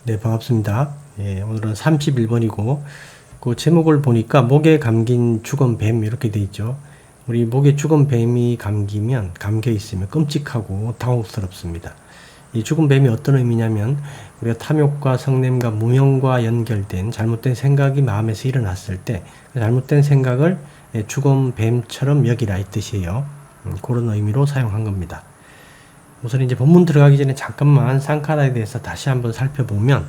네, 반갑습니다. 예, 오늘은 31번이고, 그 제목을 보니까 목에 감긴 죽은 뱀 이렇게 돼 있죠. 우리 목에 죽은 뱀이 감겨 있으면 끔찍하고 당혹스럽습니다. 이 죽은 뱀이 어떤 의미냐면, 우리가 탐욕과 성냄과 무명과 연결된 잘못된 생각이 마음에서 일어났을 때, 그 잘못된 생각을 죽은 뱀처럼 여기라 이 뜻이에요. 그런 의미로 사용한 겁니다. 우선 이제 본문 들어가기 전에 잠깐만 쌍카라에 대해서 다시 한번 살펴보면,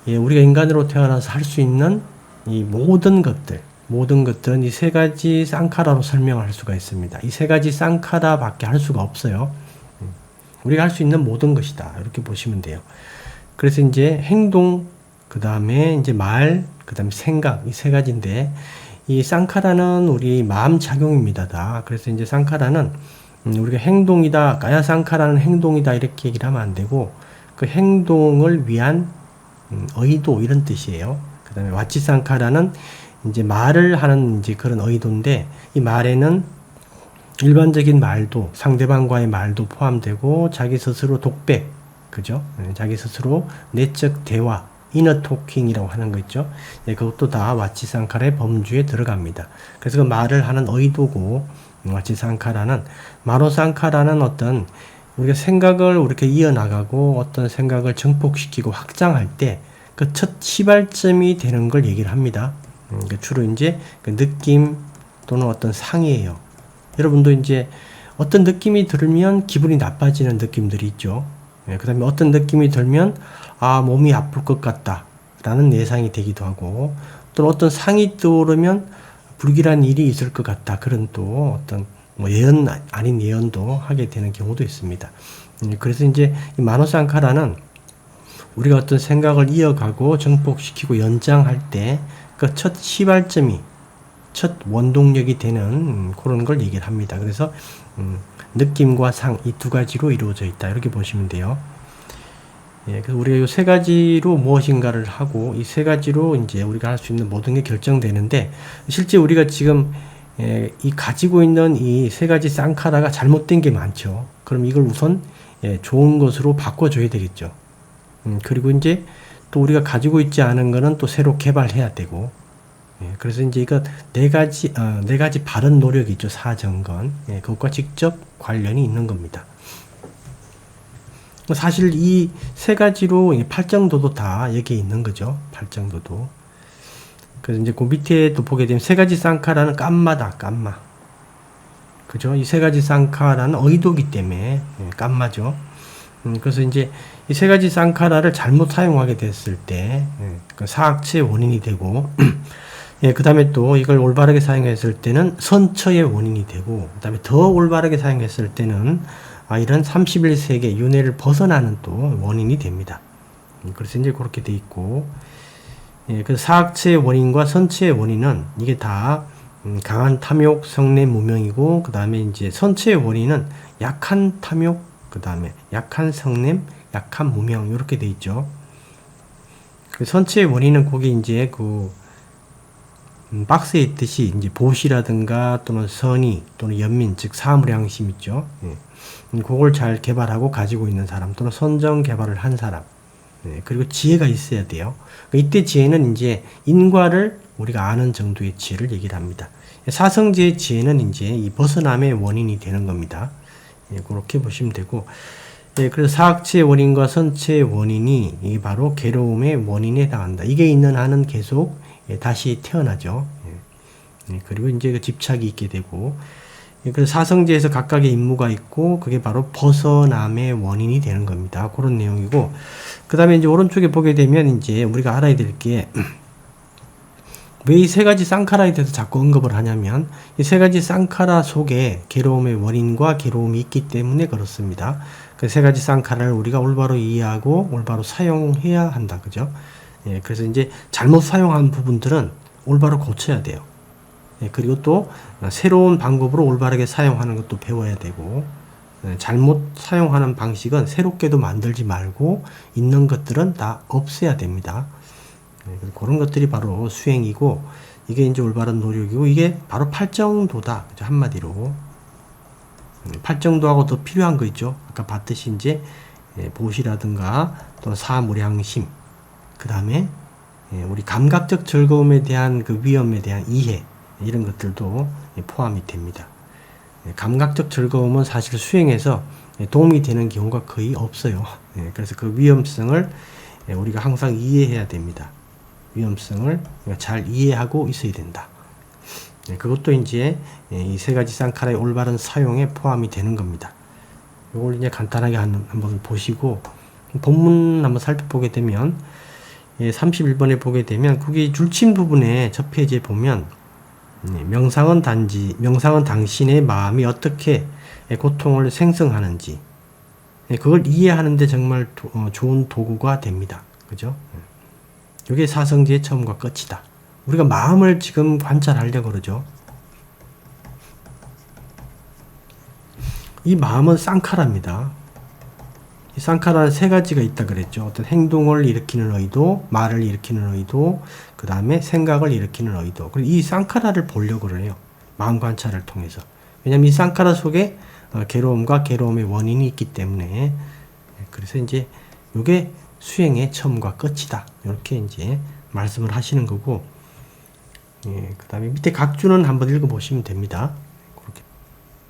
우리가 인간으로 태어나서 할 수 있는 이 모든 것들은 이 세 가지 쌍카라로 설명을 할 수가 있습니다. 이 세 가지 쌍카라 밖에 할 수가 없어요. 우리가 할 수 있는 모든 것이다. 이렇게 보시면 돼요. 그래서 이제 행동, 그 다음에 이제 말, 그 다음에 생각, 이 세 가지인데, 이 쌍카라는 우리 마음 작용입니다. 다. 그래서 이제 쌍카라는 우리가 행동이다, 가야상카라는 행동이다 이렇게 얘기를 하면 안 되고 그 행동을 위한 의도 이런 뜻이에요. 그 다음에 와치상카라는 이제 말을 하는 이제 그런 의도인데 이 말에는 일반적인 말도 상대방과의 말도 포함되고 자기 스스로 독백, 그죠? 자기 스스로 내적 대화, 이너 토킹이라고 하는 거 있죠. 그것도 다 와치상카라의 범주에 들어갑니다. 그래서 그 말을 하는 의도고 와치상카라는 마노상카라는 어떤 우리가 생각을 이렇게 이어나가고 어떤 생각을 증폭시키고 확장할 때 그 첫 시발점이 되는 걸 얘기를 합니다. 주로 이제 그 느낌 또는 어떤 상이에요. 여러분도 이제 어떤 느낌이 들면 기분이 나빠지는 느낌들이 있죠. 그 다음에 어떤 느낌이 들면 몸이 아플 것 같다 라는 예상이 되기도 하고 또 어떤 상이 떠오르면 불길한 일이 있을 것 같다. 그런 또 어떤 예언 아닌 예언도 하게 되는 경우도 있습니다. 그래서 이제 이 마노상카라는 우리가 어떤 생각을 이어가고 증폭시키고 연장할 때 그 첫 시발점이 첫 원동력이 되는 그런 걸 얘기를 합니다. 그래서 느낌과 상 이 두 가지로 이루어져 있다. 이렇게 보시면 돼요. 그래서 우리가 이 세 가지로 무엇인가를 하고 이 세 가지로 이제 우리가 할 수 있는 모든 게 결정되는데 실제 우리가 지금 이 가지고 있는 이 세 가지 쌍카라가 잘못된 게 많죠. 그럼 이걸 우선 좋은 것으로 바꿔줘야 되겠죠. 그리고 이제 또 우리가 가지고 있지 않은 거는 또 새로 개발해야 되고 그래서 이제 이거 네 가지 바른 노력이 있죠. 사정건 그것과 직접 관련이 있는 겁니다. 사실 이 세 가지로 8정도도 다 여기에 있는 거죠. 8정도도. 그래서 이제 그 밑에도 보게 되면 세 가지 쌍카라는 깜마다, 깜마. 그죠? 이 세 가지 쌍카라는 의도기 때문에 깜마죠. 그래서 이제 이 세 가지 쌍카라를 잘못 사용하게 됐을 때, 그 사악체의 원인이 되고, 그 다음에 또 이걸 올바르게 사용했을 때는 선처의 원인이 되고, 그 다음에 더 올바르게 사용했을 때는 이런 31세계 윤회를 벗어나는 또 원인이 됩니다. 그래서 이제 그렇게 돼 있고, 그 사악체의 원인과 선체의 원인은 이게 다 강한 탐욕, 성냄, 무명이고, 그 다음에 이제 선체의 원인은 약한 탐욕, 그 다음에 약한 성냄, 약한 무명 이렇게 돼 있죠. 그 선체의 원인은 거기 이제 그 박스에 있듯이 이제 보시라든가 또는 선의 또는 연민 즉 사무량심 있죠. 그걸 잘 개발하고 가지고 있는 사람 또는 선정 개발을 한 사람 그리고 지혜가 있어야 돼요. 이때 지혜는 이제 인과를 우리가 아는 정도의 지혜를 얘기를 합니다. 사성지의 지혜는 이제 이 벗어남의 원인이 되는 겁니다. 그렇게 보시면 되고 그래서 사악체의 원인과 선체의 원인이 이게 바로 괴로움의 원인에 해당한다. 이게 있는 한은 계속 다시 태어나죠. 그리고 이제 그 집착이 있게 되고 그래서 사성제에서 각각의 임무가 있고 그게 바로 벗어남의 원인이 되는 겁니다. 그런 내용이고 그 다음에 이제 오른쪽에 보게 되면 이제 우리가 알아야 될 게 왜 이 세 가지 쌍카라에 대해서 자꾸 언급을 하냐면 이 세 가지 쌍카라 속에 괴로움의 원인과 괴로움이 있기 때문에 그렇습니다. 그 세 가지 쌍카라를 우리가 올바로 이해하고 올바로 사용해야 한다. 그죠? 그래서 이제 잘못 사용한 부분들은 올바로 고쳐야 돼요. 그리고 또 새로운 방법으로 올바르게 사용하는 것도 배워야 되고 잘못 사용하는 방식은 새롭게도 만들지 말고 있는 것들은 다 없애야 됩니다. 그런 것들이 바로 수행이고 이게 이제 올바른 노력이고 이게 바로 8정도다. 그죠? 한마디로 8정도하고 더 필요한 거 있죠. 아까 봤듯이 이제 보시라든가 또는 사무량심 그 다음에 우리 감각적 즐거움에 대한 그 위험에 대한 이해, 이런 것들도 포함이 됩니다. 감각적 즐거움은 사실 수행에서 도움이 되는 경우가 거의 없어요. 그래서 그 위험성을 우리가 항상 이해해야 됩니다. 위험성을 잘 이해하고 있어야 된다. 그것도 이제 이 세 가지 쌍카라의 올바른 사용에 포함이 되는 겁니다. 이걸 이제 간단하게 한번 보시고 본문 한번 살펴보게 되면 31번에 보게 되면 거기 줄침 부분에 첫 페이지에 보면 명상은 당신의 마음이 어떻게 고통을 생성하는지 그걸 이해하는데 정말 좋은 도구가 됩니다. 그죠? 이게 사성제의 처음과 끝이다. 우리가 마음을 지금 관찰하려고 그러죠. 이 마음은 쌍카라입니다. 이 쌍카라는 세 가지가 있다 그랬죠. 어떤 행동을 일으키는 의도, 말을 일으키는 의도, 그 다음에 생각을 일으키는 의도. 그리고 이 쌍카라를 보려고 그래요. 마음 관찰을 통해서. 왜냐하면 이 쌍카라 속에 괴로움과 괴로움의 원인이 있기 때문에. 그래서 이제 이게 수행의 처음과 끝이다. 이렇게 이제 말씀을 하시는 거고, 그 다음에 밑에 각주는 한번 읽어보시면 됩니다. 그렇게.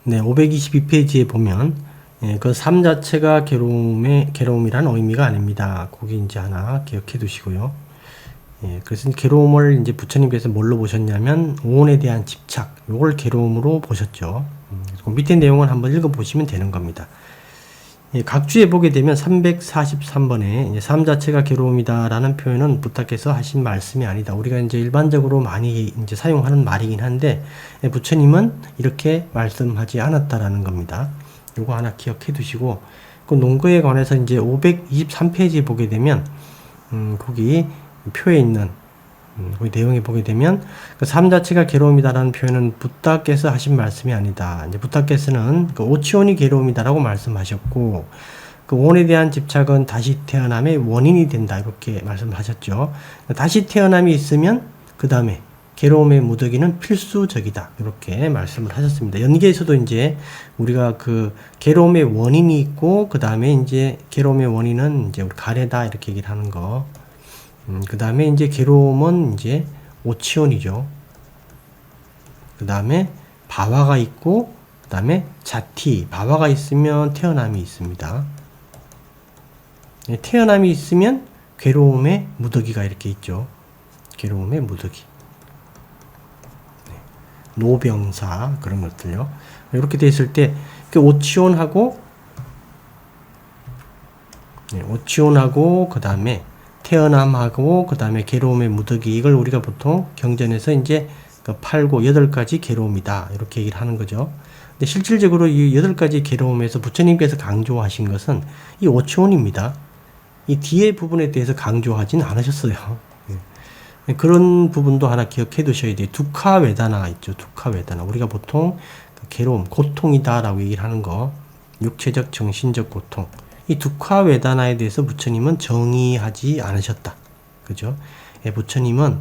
네, 522페이지에 보면 그 삶 자체가 괴로움이라는 의미가 아닙니다. 거기 이제 하나 기억해 두시고요. 그래서 괴로움을 이제 부처님께서 뭘로 보셨냐면 오온에 대한 집착, 요걸 괴로움으로 보셨죠. 그 밑에 내용을 한번 읽어보시면 되는 겁니다. 각주에 보게 되면 343번에 삶 자체가 괴로움이다라는 표현은 부탁해서 하신 말씀이 아니다. 우리가 이제 일반적으로 많이 이제 사용하는 말이긴 한데 부처님은 이렇게 말씀하지 않았다라는 겁니다. 요거 하나 기억해 두시고, 그 논거에 관해서 이제 523페이지에 보게 되면, 거기 표에 있는, 거기 내용에 보게 되면, 그 삶 자체가 괴로움이다라는 표현은 부타께서 하신 말씀이 아니다. 이제 부타께서는 그 오치온이 괴로움이다라고 말씀하셨고, 그 온에 대한 집착은 다시 태어남의 원인이 된다. 이렇게 말씀하셨죠. 다시 태어남이 있으면, 그 다음에, 괴로움의 무더기는 필수적이다. 이렇게 말씀을 하셨습니다. 연계에서도 이제 우리가 그 괴로움의 원인이 있고, 그 다음에 이제 괴로움의 원인은 이제 우리 가래다. 이렇게 얘기를 하는 거. 그 다음에 이제 괴로움은 이제 오치온이죠. 그 다음에 바화가 있고, 그 다음에 자티. 바화가 있으면 태어남이 있습니다. 태어남이 있으면 괴로움의 무더기가 이렇게 있죠. 괴로움의 무더기. 노병사 그런 것들요. 이렇게 돼 있을 때 오치온하고 그 다음에 태어남하고 그 다음에 괴로움의 무더기, 이걸 우리가 보통 경전에서 이제 8고 8가지 괴로움이다 이렇게 얘기를 하는 거죠. 근데 실질적으로 이 8가지 괴로움에서 부처님께서 강조하신 것은 이 오치온입니다. 이 뒤에 부분에 대해서 강조하진 않으셨어요. 그런 부분도 하나 기억해 두셔야 돼요. 두카 웨다나 있죠. 두카 웨다나. 우리가 보통 괴로움, 고통이다라고 얘기를 하는 거. 육체적, 정신적 고통. 이 두카 웨다나에 대해서 부처님은 정의하지 않으셨다. 그죠? 부처님은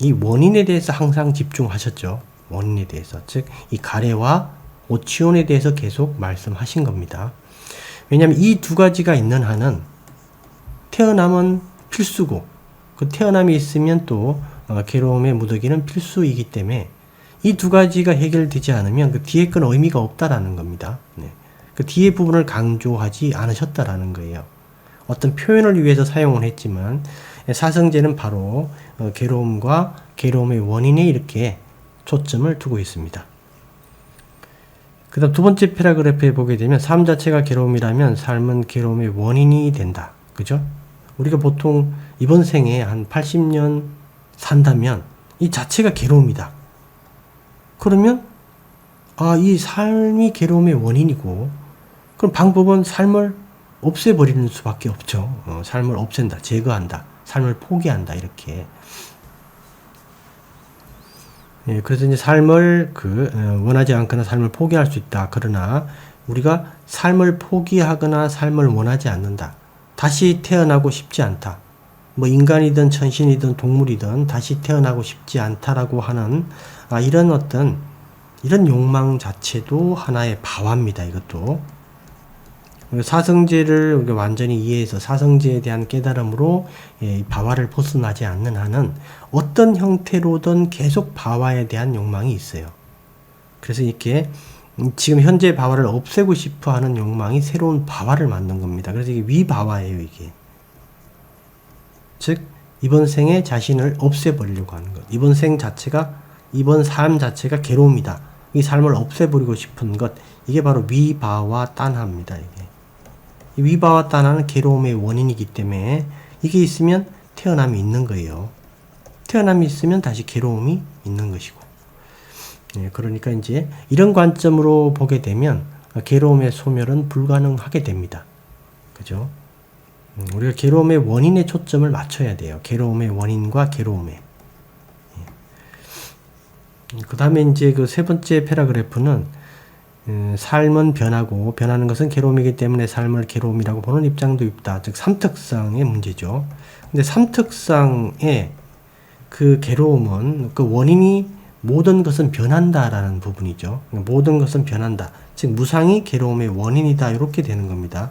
이 원인에 대해서 항상 집중하셨죠. 원인에 대해서. 즉, 이 가래와 오치온에 대해서 계속 말씀하신 겁니다. 왜냐하면 이 두 가지가 있는 한은 태어남은 필수고, 그 태어남이 있으면 또 괴로움의 무더기는 필수이기 때문에 이 두 가지가 해결되지 않으면 그 뒤에 건 의미가 없다라는 겁니다. 그 뒤에 부분을 강조하지 않으셨다라는 거예요. 어떤 표현을 위해서 사용을 했지만 사성제는 바로 괴로움과 괴로움의 원인에 이렇게 초점을 두고 있습니다. 그 다음 두 번째 패러그래프에 보게 되면 삶 자체가 괴로움이라면 삶은 괴로움의 원인이 된다. 그죠? 우리가 보통 이번 생에 한 80년 산다면 이 자체가 괴로움이다. 그러면 이 삶이 괴로움의 원인이고, 그럼 방법은 삶을 없애버리는 수밖에 없죠. 삶을 없앤다, 제거한다, 삶을 포기한다 이렇게. 그래서 이제 삶을 원하지 않거나 삶을 포기할 수 있다. 그러나 우리가 삶을 포기하거나 삶을 원하지 않는다. 다시 태어나고 싶지 않다. 뭐 인간이든 천신이든 동물이든 다시 태어나고 싶지 않다라고 하는 이런 욕망 자체도 하나의 바화입니다. 이것도. 사성제를 우리가 완전히 이해해서 사성제에 대한 깨달음으로 이 바와를 벗어나지 않는 한은 어떤 형태로든 계속 바와에 대한 욕망이 있어요. 그래서 이렇게 지금 현재 바와를 없애고 싶어 하는 욕망이 새로운 바와를 만든 겁니다. 그래서 이게 위바와예요, 이게. 즉, 이번 생에 자신을 없애버리려고 하는 것. 이번 삶 자체가 괴로움이다. 이 삶을 없애버리고 싶은 것. 이게 바로 위바와 딴하입니다, 이게. 이 위바와 딴하는 괴로움의 원인이기 때문에 이게 있으면 태어남이 있는 거예요. 태어남이 있으면 다시 괴로움이 있는 것이고. 그러니까 이제 이런 관점으로 보게 되면 괴로움의 소멸은 불가능하게 됩니다. 그죠? 우리가 괴로움의 원인에 초점을 맞춰야 돼요. 괴로움의 원인과 괴로움에. 그 다음에 이제 그 세 번째 패러그래프는 삶은 변하고 변하는 것은 괴로움이기 때문에 삶을 괴로움이라고 보는 입장도 있다. 즉 삼특상의 문제죠. 근데 삼특상의 그 괴로움은 그 원인이 모든 것은 변한다라는 부분이죠. 모든 것은 변한다. 즉 무상이 괴로움의 원인이다. 이렇게 되는 겁니다.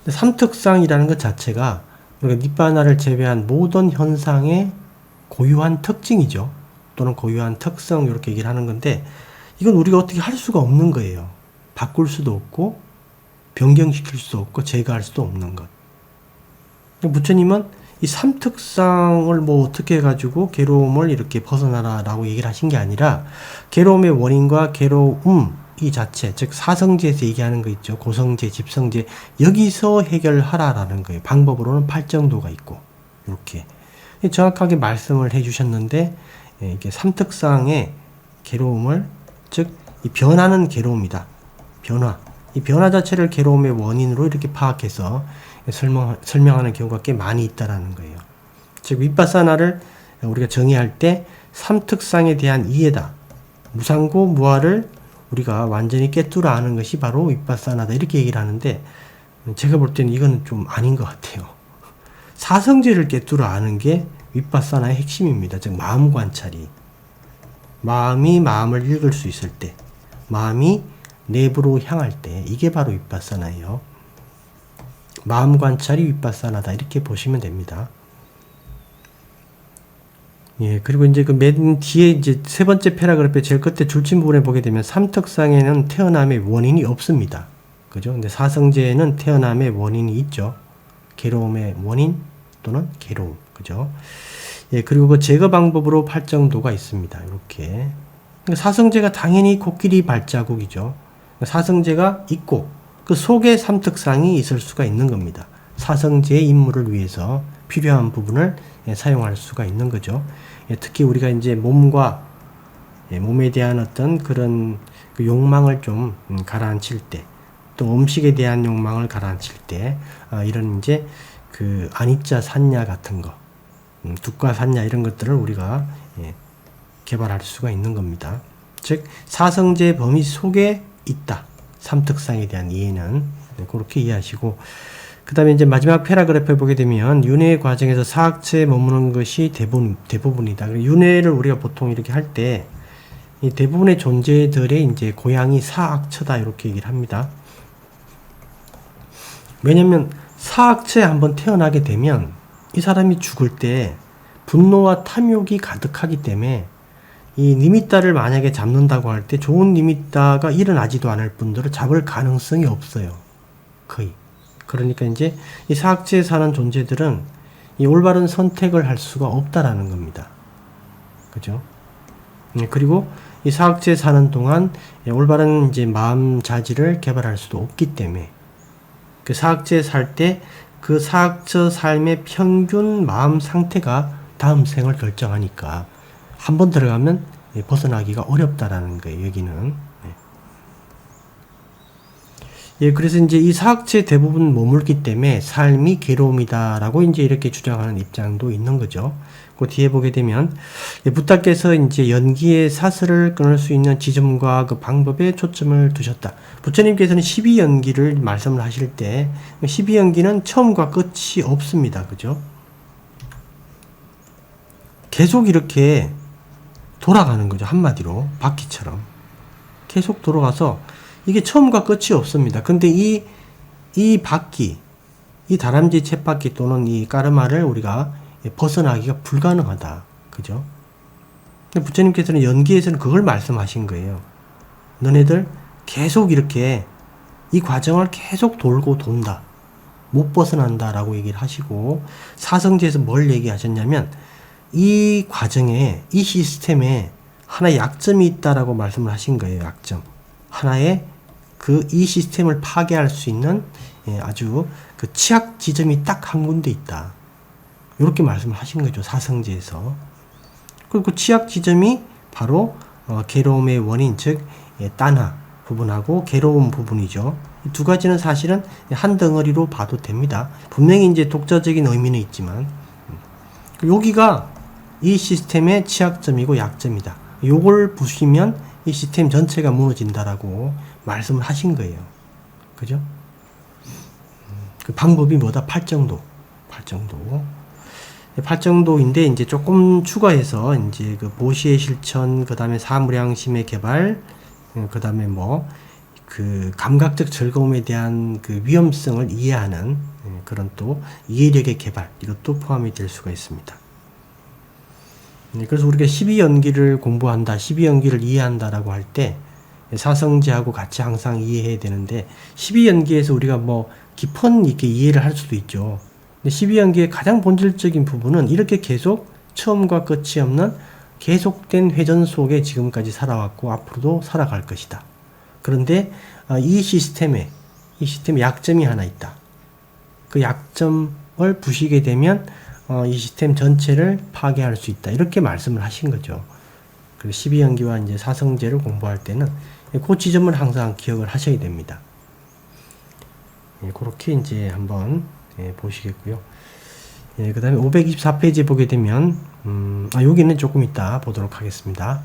삼특상이라는 것 자체가 우리가 니바나를 제외한 모든 현상의 고유한 특징이죠. 또는 고유한 특성 이렇게 얘기를 하는 건데 이건 우리가 어떻게 할 수가 없는 거예요. 바꿀 수도 없고 변경시킬 수도 없고 제거할 수도 없는 것. 부처님은 이 삼특상을 뭐 어떻게 해가지고 괴로움을 이렇게 벗어나라라고 얘기를 하신 게 아니라 괴로움의 원인과 괴로움 이 자체, 즉 사성제에서 얘기하는 거 있죠. 고성제, 집성제 여기서 해결하라라는 거예요. 방법으로는 팔정도가 있고 이렇게 정확하게 말씀을 해주셨는데 이게 삼특상의 괴로움을 즉 이 변화는 괴로움이다. 변화. 이 변화 자체를 괴로움의 원인으로 이렇게 파악해서 설명하는 경우가 꽤 많이 있다라는 거예요. 즉 윗바사나를 우리가 정의할 때 삼특상에 대한 이해다. 무상고 무아를 우리가 완전히 깨뚫어 아는 것이 바로 윗바사나다. 이렇게 얘기를 하는데 제가 볼 때는 이건 좀 아닌 것 같아요. 사성제를 깨뚫어 아는 게 윗바사나의 핵심입니다. 즉 마음 관찰이. 마음이 마음을 읽을 수 있을 때, 마음이 내부로 향할 때 이게 바로 윗바사나예요. 마음 관찰이 윗바사나다. 이렇게 보시면 됩니다. 예, 그리고 이제 그 맨 뒤에 이제 세 번째 패러그래프의 제일 끝에 줄친 부분에 보게 되면 삼특상에는 태어남의 원인이 없습니다. 그죠? 근데 사성제에는 태어남의 원인이 있죠. 괴로움의 원인 또는 괴로움. 그죠? 예, 그리고 그 제거 방법으로 팔정도가 있습니다. 이렇게. 사성제가 당연히 코끼리 발자국이죠. 사성제가 있고 그 속에 삼특상이 있을 수가 있는 겁니다. 사성제의 임무를 위해서 필요한 부분을 사용할 수가 있는 거죠. 특히 우리가 이제 몸과 몸에 대한 어떤 그런 그 욕망을 좀 가라앉힐 때, 또 음식에 대한 욕망을 가라앉힐 때, 이런 이제 그 아니짜 산냐 같은 거, 두과 산냐 이런 것들을 우리가 개발할 수가 있는 겁니다. 즉 사성제 범위 속에 있다. 삼특상에 대한 이해는 그렇게 이해하시고, 그 다음에 이제 마지막 패러그래프에 보게 되면 윤회 과정에서 사학처에 머무는 것이 대부분이다. 윤회를 우리가 보통 이렇게 할 때 이 대부분의 존재들의 이제 고향이 사학처다 이렇게 얘기를 합니다. 왜냐면 사학처에 한번 태어나게 되면 이 사람이 죽을 때 분노와 탐욕이 가득하기 때문에 이 니미따를 만약에 잡는다고 할 때 좋은 니미따가 일어나지도 않을 뿐더러 잡을 가능성이 없어요. 거의. 그러니까 이제 이 사학처에 사는 존재들은 이 올바른 선택을 할 수가 없다라는 겁니다. 그죠? 그리고 이 사학처에 사는 동안 올바른 이제 마음 자질을 개발할 수도 없기 때문에 그 사학처에 살 때 그 사학처 삶의 평균 마음 상태가 다음 생을 결정하니까 한 번 들어가면 벗어나기가 어렵다라는 거예요, 여기는. 예, 그래서 이제 이 사학처에 대부분 머물기 때문에 삶이 괴로움이다라고 이제 이렇게 주장하는 입장도 있는 거죠. 그 뒤에 보게 되면 부타께서 이제 연기의 사슬을 끊을 수 있는 지점과 그 방법에 초점을 두셨다. 부처님께서는 12연기를 말씀을 하실 때 12연기는 처음과 끝이 없습니다. 그죠? 계속 이렇게 돌아가는 거죠. 한마디로 바퀴처럼 계속 돌아가서 이게 처음과 끝이 없습니다. 근데 이 바퀴, 이 다람쥐 쳇바퀴 또는 이 까르마를 우리가 벗어나기가 불가능하다. 그죠? 근데 부처님께서는 연기에서는 그걸 말씀하신 거예요. 너네들 계속 이렇게 이 과정을 계속 돌고 돈다. 못 벗어난다 라고 얘기를 하시고, 사성제에서 뭘 얘기하셨냐면 이 과정에, 이 시스템에 하나의 약점이 있다라고 말씀을 하신 거예요. 약점. 하나의 이 시스템을 파괴할 수 있는 아주 그 취약 지점이 딱 한 군데 있다. 이렇게 말씀을 하신 거죠. 사성제에서. 그리고 그 취약 지점이 바로 괴로움의 원인, 즉 딴하 부분하고 괴로움 부분이죠. 이 두 가지는 사실은 한 덩어리로 봐도 됩니다. 분명히 이제 독자적인 의미는 있지만, 여기가 이 시스템의 취약점이고 약점이다. 요걸 부수면 이 시스템 전체가 무너진다라고 말씀을 하신 거예요. 그죠? 그 방법이 뭐다? 팔정도. 팔정도인데, 이제 조금 추가해서, 이제 그 보시의 실천, 그 다음에 사무량심의 개발, 그 다음에 그 감각적 즐거움에 대한 그 위험성을 이해하는 그런 또 이해력의 개발, 이것도 포함이 될 수가 있습니다. 그래서 우리가 12연기를 공부한다, 12연기를 이해한다라고 할 때 사성제하고 같이 항상 이해해야 되는데, 12연기에서 우리가 깊은 있게 이해를 할 수도 있죠. 근데 12연기의 가장 본질적인 부분은 이렇게 계속 처음과 끝이 없는 계속된 회전 속에 지금까지 살아왔고 앞으로도 살아갈 것이다. 그런데 이 시스템에 약점이 하나 있다. 그 약점을 부시게 되면 이 시스템 전체를 파괴할 수 있다. 이렇게 말씀을 하신 거죠. 그리고 12연기와 이제 사성제를 공부할 때는 그 지점을 항상 기억을 하셔야 됩니다. 그렇게 이제 한번 보시겠고요. 그 다음에 524페이지 보게 되면 여기는 조금 이따 보도록 하겠습니다.